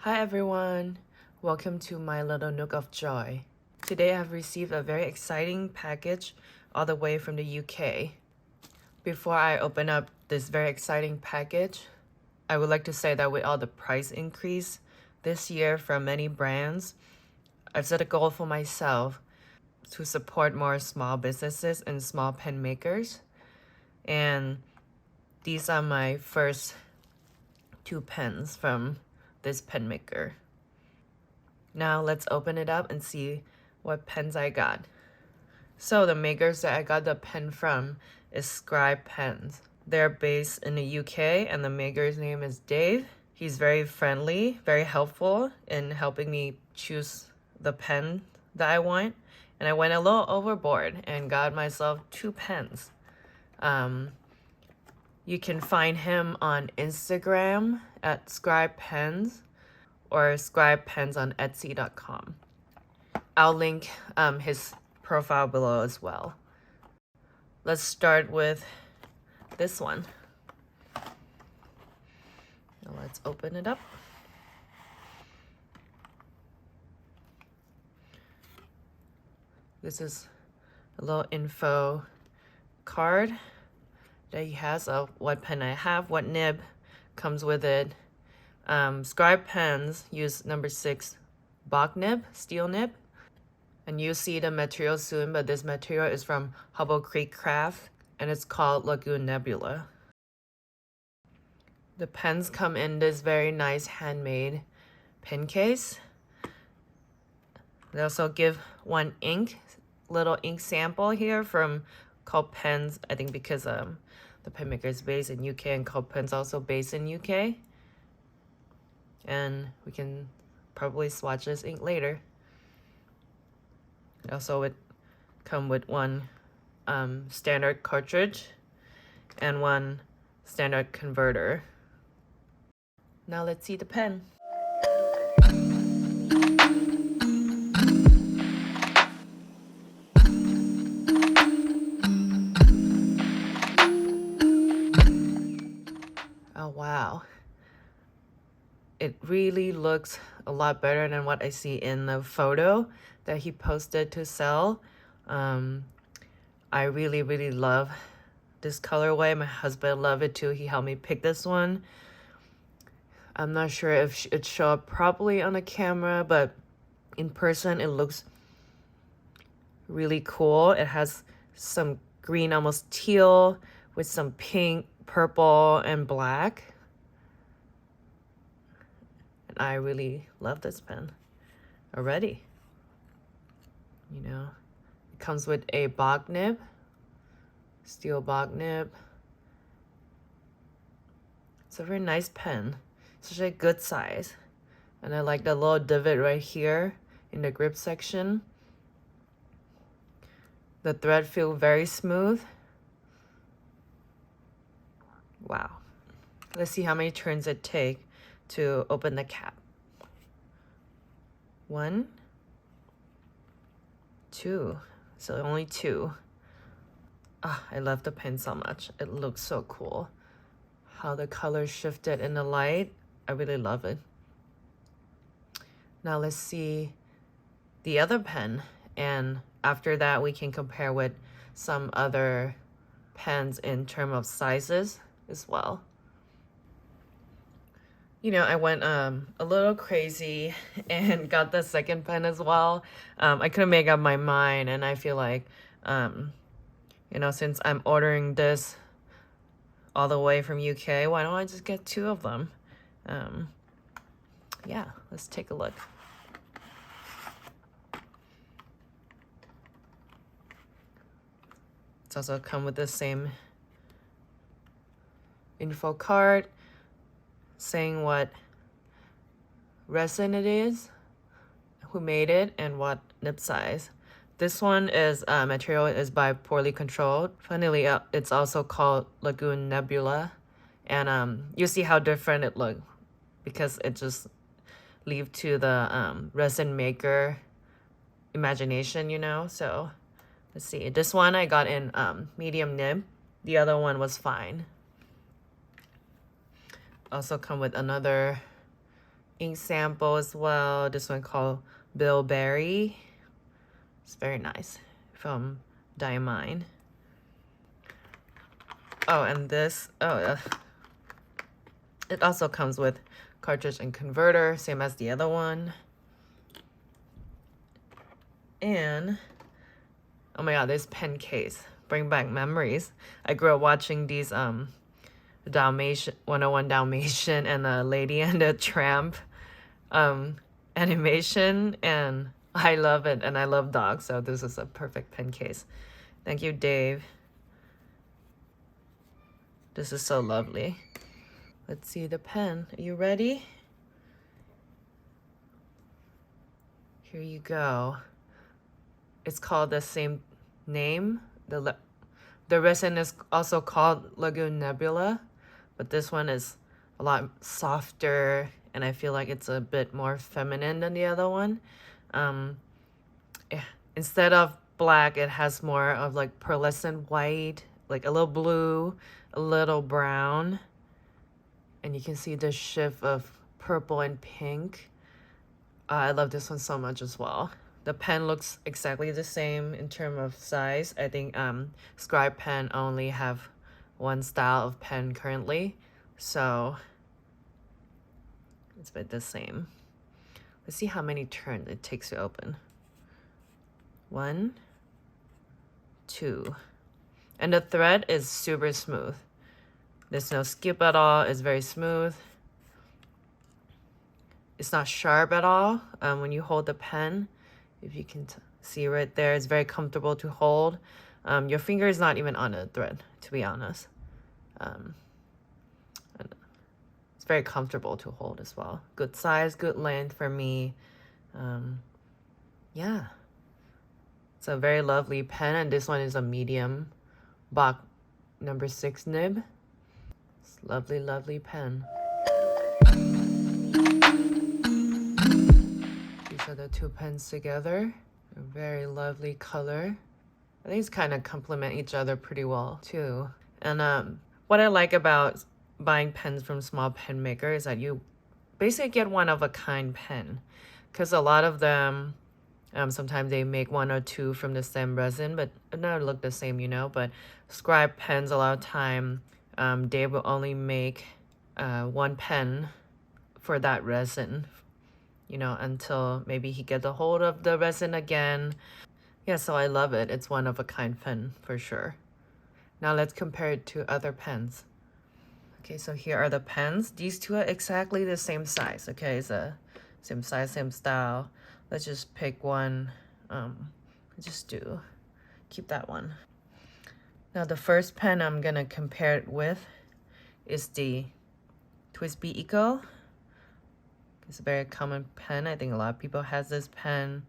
Hi everyone, welcome to my little nook of joy. Today I've received a very exciting package all the way from the UK. Before I open up this very exciting package, I would like to say that with all the price increase this year from many brands, I've set a goal for myself to support more small businesses and small pen makers. And these are my first two pens from this pen maker. Now let's open it up and see what pens I got. So the makers that I got the pen from is Scribe Pens. They're based in the UK and the maker's name is Dave. He's very friendly, very helpful in helping me choose the pen that I want. And I went a little overboard and got myself two pens. You can find him on Instagram at Scribe Pens or Scribe Pens on Etsy.com. I'll link his profile below as well. Let's start with this one. Now let's open it up. This is a little info card that he has of what pen I have, what nib comes with it. Scribe Pens use number 6 Bach nib, steel nib. And you'll see the material soon, but this material is from Hubble Creek Craft and it's called Lagoon Nebula. The pens come in this very nice handmade pen case. They also give one little ink sample here from Scribe Pens, I think because the pen maker is based in UK and Scribe Pens also based in UK. And we can probably swatch this ink later. It also would come with one standard cartridge and one standard converter. Now let's see the pen. Oh wow. It really looks a lot better than what I see in the photo that he posted to sell. I really love this colorway. My husband loved it too. He helped me pick this one. I'm not sure if it showed up properly on the camera, but in person it looks really cool. It has some green, almost teal, with some pink, purple, and black. And I really love this pen already. You know, it comes with a Bach nib, steel Bach nib. It's a very nice pen, such a good size. And I like the little divot right here in the grip section. The thread feels very smooth. Wow. Let's see how many turns it takes to open the cap. 1, 2, so only 2. I love the pen so much. It looks so cool. How the color shifted in the light. I really love it. Now let's see the other pen. And after that, we can compare with some other pens in terms of sizes as well. You know, I went a little crazy and got the second pen as well. I couldn't make up my mind, and I feel like, you know, since I'm ordering this all the way from UK, why don't I just get 2 of them? Yeah, let's take a look. It's also come with the same info card saying what resin it is, who made it, and what nib size. This one is material is by Poorly Controlled. Funnily, it's also called Lagoon Nebula, and you see how different it looks because it just leave to the resin maker imagination, you know. So let's see. This one I got in medium nib. The other one was fine. Also come with another ink sample as well. This one called Bilberry. It's very nice from Diamine. Oh, and this, it also comes with cartridge and converter, same as the other one. And oh my god, this pen case bring back memories. I grew up watching these Dalmatian 101 Dalmatian and Lady and the Tramp animation, and I love it, and I love dogs, so this is a perfect pen case. Thank you, Dave. This is so lovely. Let's see the pen. Are you ready? Here you go. It's called the same name. The resin is also called Lagoon Nebula, but this one is a lot softer, and I feel like it's a bit more feminine than the other one. Instead of black, it has more of like pearlescent white, like a little blue, a little brown, and you can see the shift of purple and pink. I love this one so much as well. The pen looks exactly the same in terms of size. I think Scribe Pen only have one style of pen currently, so it's about the same. Let's see how many turns it takes to open. 1, 2. And the thread is super smooth. There's no skip at all. It's very smooth. It's not sharp at all. When you hold the pen, if you can see right there, it's very comfortable to hold. Your finger is not even on the thread, to be honest. It's very comfortable to hold as well. Good size, good length for me. Yeah. It's a very lovely pen, and this one is a medium Bach number 6 nib. It's a lovely, lovely pen. These are the two pens together. A very lovely color. I think it's kind of complement each other pretty well too. And what I like about buying pens from small pen makers is that you basically get one of a kind pen, because a lot of them sometimes they make 1 or 2 from the same resin, but it never look the same, you know. But Scribe Pens, a lot of time they will only make 1 pen for that resin, you know, until maybe he gets a hold of the resin again. Yeah, so I love it. It's one of a kind pen for sure. Now let's compare it to other pens. Okay, so here are the pens. These two are exactly the same size. Okay, it's a same size, same style. Let's just pick one. Keep that one. Now the first pen I'm gonna compare it with is the TWSBI Eco. It's a very common pen. I think a lot of people has this pen.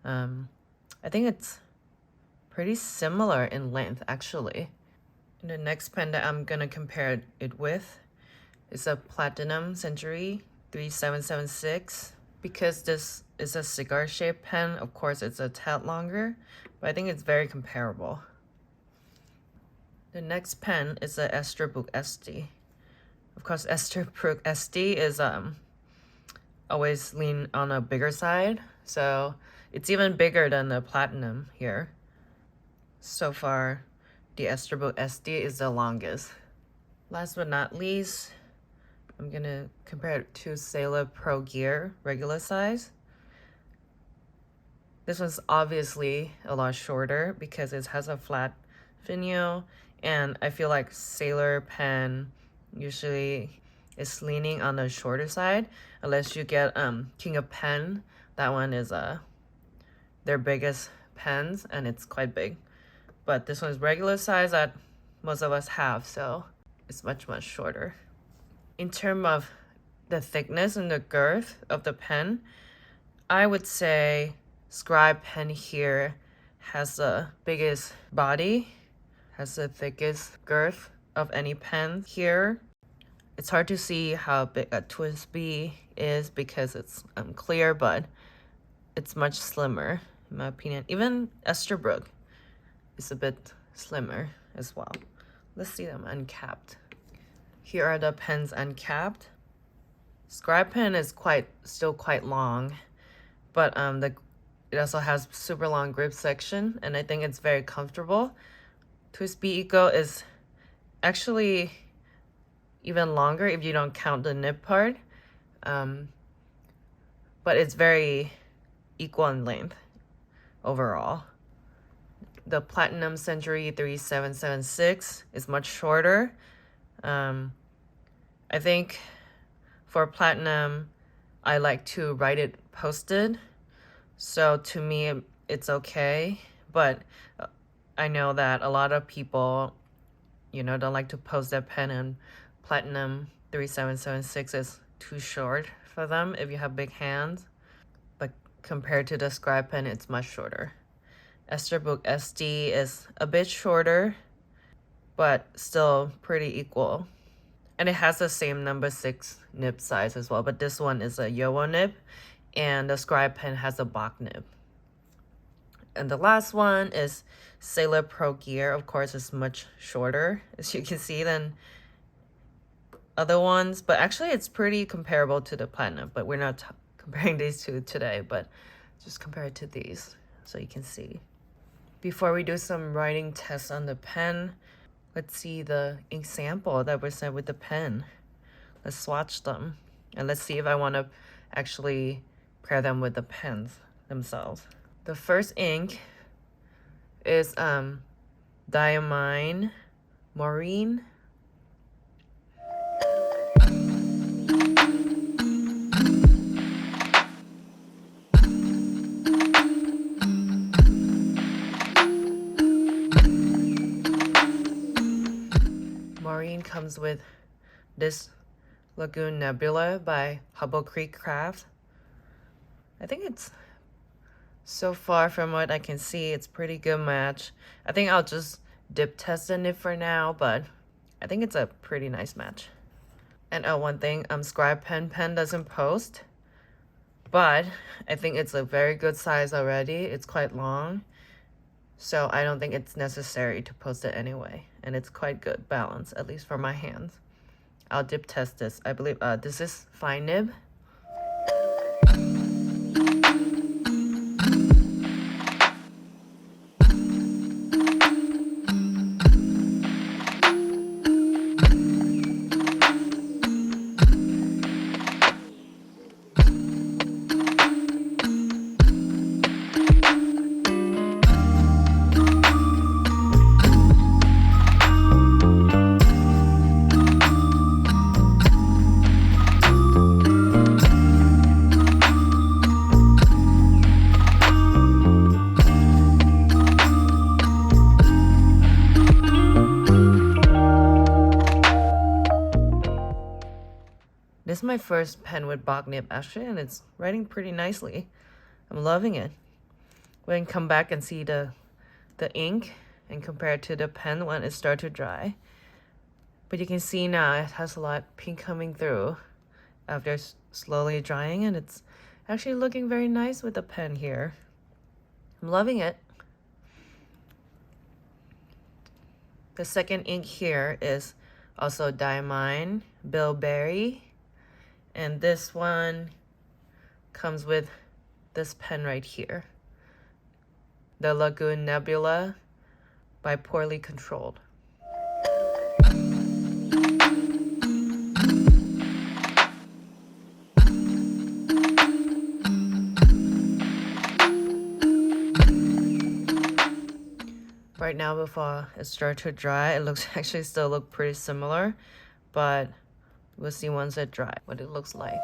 I think it's pretty similar in length actually. And the next pen that I'm gonna compare it with is a Platinum Century 3776. Because this is a cigar shaped pen, of course it's a tad longer, but I think it's very comparable. The next pen is a Esterbrook SD. Of course, Esterbrook SD is always lean on a bigger side, so it's even bigger than the Platinum here. So far, the Esterbrook SD is the longest. Last but not least, I'm gonna compare it to Sailor Pro Gear regular size. This one's obviously a lot shorter because it has a flat finial, and I feel like Sailor pen usually is leaning on the shorter side, unless you get King of Pen. That one is their biggest pens, and it's quite big. But this one's regular size that most of us have, so it's much, much shorter. In terms of the thickness and the girth of the pen, I would say Scribe Pen here has the biggest body, has the thickest girth of any pen here. It's hard to see how big a TWSBI is because it's clear, but it's much slimmer in my opinion. Even Esterbrook is a bit slimmer as well. Let's see them uncapped. Here are the pens uncapped. Scribe Pen is still quite long, but it also has super long grip section, and I think it's very comfortable. Twist Bee Eco is actually even longer if you don't count the nib part, but it's very equal in length overall. The Platinum Century 3776 is much shorter. I think for Platinum, I like to write it posted. So to me, it's okay. But I know that a lot of people, don't like to post their pen, and Platinum 3776 is too short for them if you have big hands. But compared to the Scribe Pen, it's much shorter. Esterbrook SD is a bit shorter, but still pretty equal. And it has the same number 6 nib size as well, but this one is a Yowo nib, and the Scribe Pen has a Bach nib. And the last one is Sailor Pro Gear. Of course, it's much shorter, as you can see, than other ones, but actually it's pretty comparable to the Platinum, but we're not comparing these two today, but just compare it to these so you can see. Before we do some writing tests on the pen, let's see the ink sample that was sent with the pen. Let's swatch them, and let's see if I want to actually pair them with the pens themselves. The first ink is Diamine Maureen. Maureen comes with this Lagoon Nebula by Hubble Creek Craft. I think it's, so far from what I can see, it's pretty good match. I think I'll just dip test the nib for now, but I think it's a pretty nice match. And one thing, Scribe Pen doesn't post, but I think it's a very good size already. It's quite long, so I don't think it's necessary to post it anyway. And it's quite good balance, at least for my hands. I'll dip test this. I believe this is fine nib. This is my first pen with Bach nib actually, and it's writing pretty nicely. I'm loving it. We can come back and see the ink and compare it to the pen when it starts to dry. But you can see now it has a lot of pink coming through after slowly drying, and it's actually looking very nice with the pen here. I'm loving it. The second ink here is also Diamine Bilberry. And this one comes with this pen right here. The Lagoon Nebula by Poorly Controlled. Right now, before it starts to dry, it looks actually still look pretty similar, but we'll see once it dries what it looks like.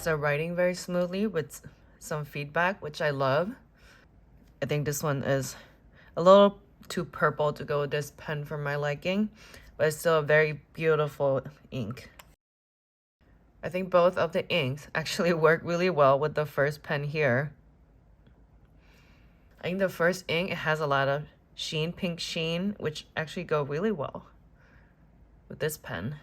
These are writing very smoothly with some feedback, which I love. I think this one is a little too purple to go with this pen for my liking, but it's still a very beautiful ink. I think both of the inks actually work really well with the first pen here. I think the first ink, it has a lot of sheen, pink sheen, which actually go really well with this pen.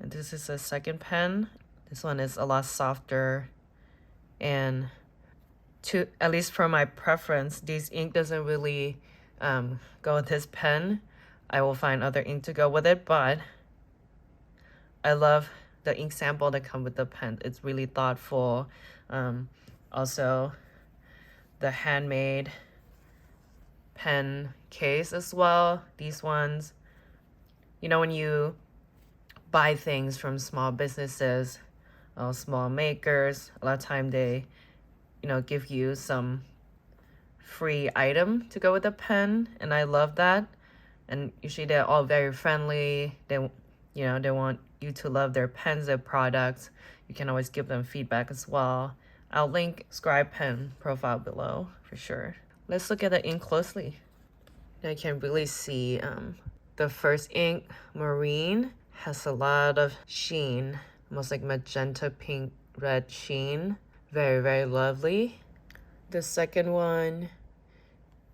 And this is the second pen. This one is a lot softer, and at least for my preference, this ink doesn't really go with this pen. I will find other ink to go with it, but I love the ink sample that come with the pen. It's really thoughtful. Also, the handmade pen case as well. These ones, you know, when you buy things from small businesses, small makers, a lot of time they, give you some free item to go with the pen, and I love that. And usually they're all very friendly. They want you to love their pens, their products. You can always give them feedback as well. I'll link Scribe Pen profile below for sure. Let's look at the ink closely. Now you can really see the first ink, Marine, has a lot of sheen, almost like magenta, pink, red sheen. Very, very lovely. The second one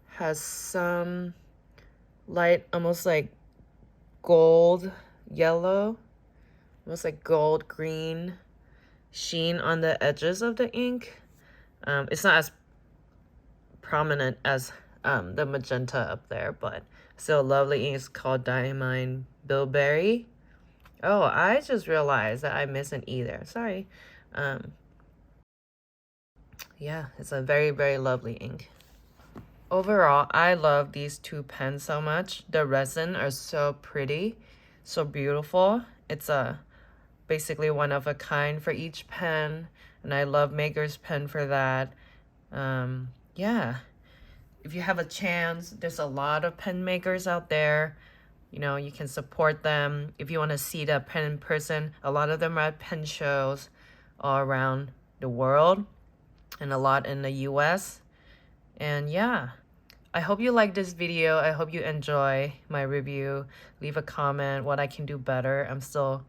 has some light, almost like gold yellow, almost like gold green sheen on the edges of the ink. It's not as prominent as the magenta up there, but still lovely ink. It's called Diamond Bilberry. Oh, I just realized that I missed an E there. Sorry. Yeah, it's a very, very lovely ink. Overall, I love these two pens so much. The resin are so pretty, so beautiful. It's basically one of a kind for each pen, and I love Maker's Pen for that. Yeah, if you have a chance, there's a lot of pen makers out there. You can support them. If you want to see the pen in person, a lot of them are at pen shows all around the world and a lot in the US. And yeah, I hope you like this video. I hope you enjoy my review. Leave a comment what I can do better. I'm still,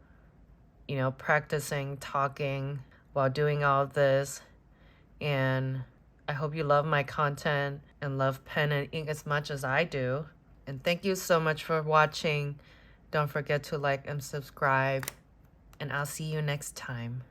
practicing talking while doing all of this. And I hope you love my content and love pen and ink as much as I do. And thank you so much for watching. Don't forget to like and subscribe. And I'll see you next time.